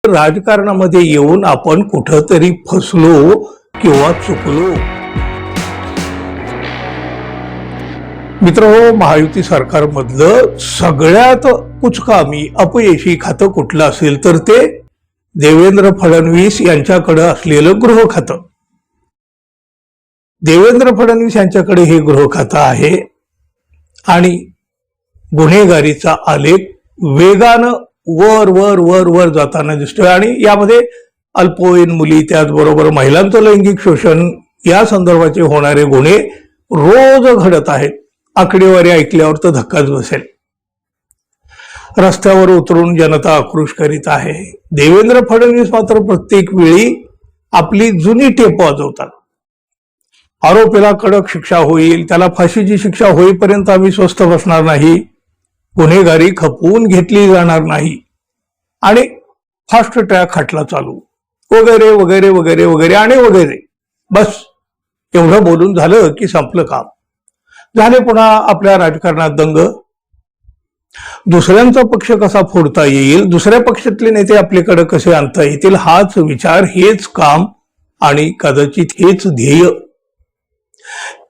राजकारणामध्ये येऊन आपण कुठंतरी फसलो किंवा चुकलो. मित्रहो, महायुती सरकारमधलं सगळ्यात कुचकामी अपयशी खातं कुठलं असेल तर ते देवेंद्र फडणवीस यांच्याकडे असलेलं गृह खातं. देवेंद्र फडणवीस यांच्याकडे हे गृह खातं आहे आणि गुन्हेगारीचा आलेख वेगानं वर वर वर वर जाताना दिसतोय आणि यामध्ये अल्पवयीन मुली, त्याचबरोबर महिलांचं लैंगिक शोषण या संदर्भाचे होणारे गुन्हे रोज घडत आहेत. आकडेवारी ऐकल्यावर तर धक्काच बसेल. रस्त्यावर उतरून जनता आक्रोश करीत आहे. देवेंद्र फडणवीस मात्र प्रत्येक वेळी आपली जुनी टेप वाजवतात. आरोपीला कडक शिक्षा होईल, त्याला फाशीची शिक्षा होईपर्यंत आम्ही स्वस्थ बसणार नाही, गुन्हेगारी खपवून घेतली जाणार नाही आणि फास्ट ट्रॅक खटला चालू वगैरे वगैरे वगैरे वगैरे आणि वगैरे. बस एवढं बोलून झालं की संपलं काम. झाले पुन्हा आपल्या राजकारणात दंग. दुसऱ्यांचा पक्ष कसा फोडता येईल, दुसऱ्या पक्षातले नेते आपल्याकडे कसे आणता येतील, हाच विचार, हेच काम आणि कदाचित हेच ध्येय.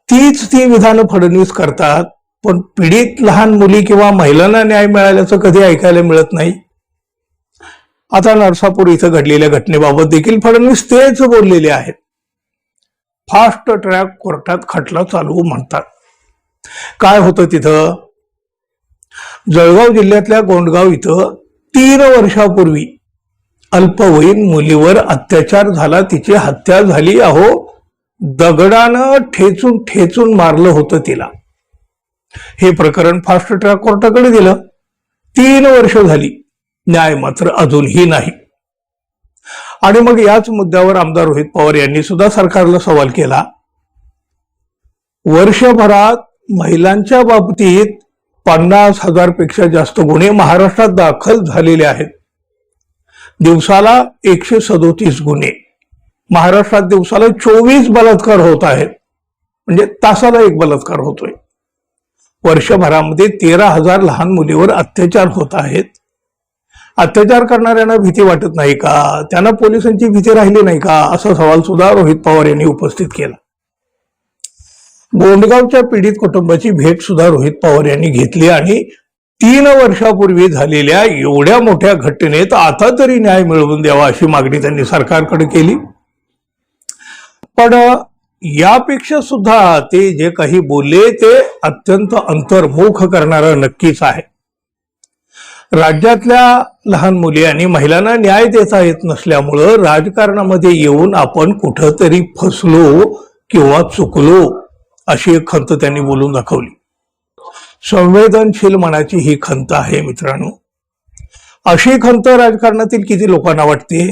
तीच ती विधानं फडणवीस करतात, पण पीडित लहान मुली किंवा महिलांना न्याय मिळाल्याचं कधी ऐकायला मिळत नाही. आता नरसापूर इथं घडलेल्या घटनेबाबत देखील फडणवीस तेच बोललेले आहेत. फास्ट ट्रॅक कोर्टात खटला चालू म्हणतात. काय होतं तिथं? जळगाव जिल्ह्यातल्या गोंडगाव इथं 3 वर्षापूर्वी अल्पवयीन मुलीवर अत्याचार झाला, तिची हत्या झाली. अहो, दगडानं ठेचून ठेचून मारलं होतं तिला. हे प्रकरण फास्ट ट्रॅक कोर्टाकडे दिलं. 3 वर्ष झाली, न्याय मात्र अजूनही नाही. आणि मग याच मुद्द्यावर आमदार रोहित पवार यांनी सुद्धा सरकारला सवाल केला. वर्षभरात महिलांच्या बाबतीत 50,000 पेक्षा जास्त गुन्हे महाराष्ट्रात दाखल झालेले आहेत. दिवसाला 137 गुन्हे. महाराष्ट्रात दिवसाला 24 बलात्कार होत आहेत, म्हणजे तासाला 1 बलात्कार होतोय. वर्षभरामध्ये 13,000 लहान मुलीवर अत्याचार होत आहेत. अत्याचार करणाऱ्यांना भीती वाटत नाही का? त्यांना पोलिसांची भीती राहिली नाही का? असा सवाल सुद्धा रोहित पवार यांनी उपस्थित केला. गोंडगावच्या पीडित कुटुंबाची भेट सुद्धा रोहित पवार यांनी घेतली आणि 3 वर्षापूर्वी झालेल्या एवढ्या मोठ्या घटनेत आता तरी न्याय मिळवून द्यावा अशी मागणी त्यांनी सरकारकडे केली. पण यापेक्षा सुद्धा ते जे काही बोलले ते अत्यंत अंतर्मुख करणारं नक्कीच आहे. राज्यातल्या लहान मुली आणि महिलांना न्याय देता येत नसल्यामुळं राजकारणामध्ये येऊन आपण कुठंतरी फसलो किंवा चुकलो अशी एक खंत त्यांनी बोलून दाखवली. संवेदनशील मनाची ही खंत आहे मित्रांनो. अशी खंत राजकारणातील किती लोकांना वाटते?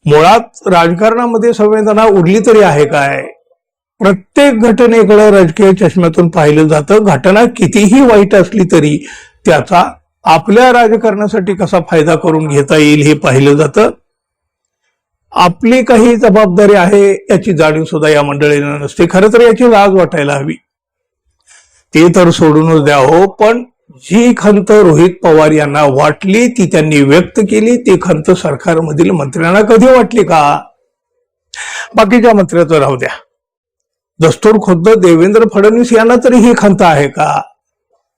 मुळात राजकारणामध्ये संवेदना उरली तरी आहे काय? प्रत्येक घटनेकडे राजकीय चष्म्यातून पाहिलं जातं. घटना कितीही वाईट असली तरी त्याचा आपल्या राजकारणासाठी कसा फायदा करून घेता येईल हे पाहिलं जातं. आपली काही जबाबदारी आहे याची जाणीव सुद्धा या मंडळींना नसते. खरं तर याची लाज वाटायला हवी. ते तर सोडूनच द्या हो, पण जी खंत रोहित पवार यांना वाटली ती त्यांनी व्यक्त केली. ती खंत सरकारमधील मंत्र्यांना कधी वाटली का? बाकीच्या मंत्र्याचं राहू द्या. दस्तूर खुद्द देवेंद्र फडणवीस यांना तरी ही खंत आहे का?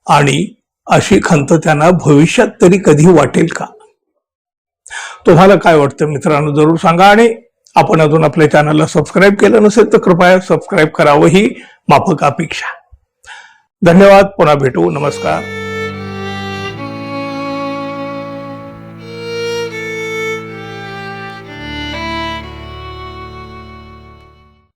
आणि अशी खंत त्यांना भविष्यात तरी कधी वाटेल का? तुम्हाला काय वाटतं मित्रांनो, जरूर सांगा. आणि आपण अजून आपल्या चॅनलला सबस्क्राईब केलं नसेल तर कृपया सबस्क्राईब करावं, ही माफक अपेक्षा. धन्यवाद. पुन्हा भेटू. नमस्कार.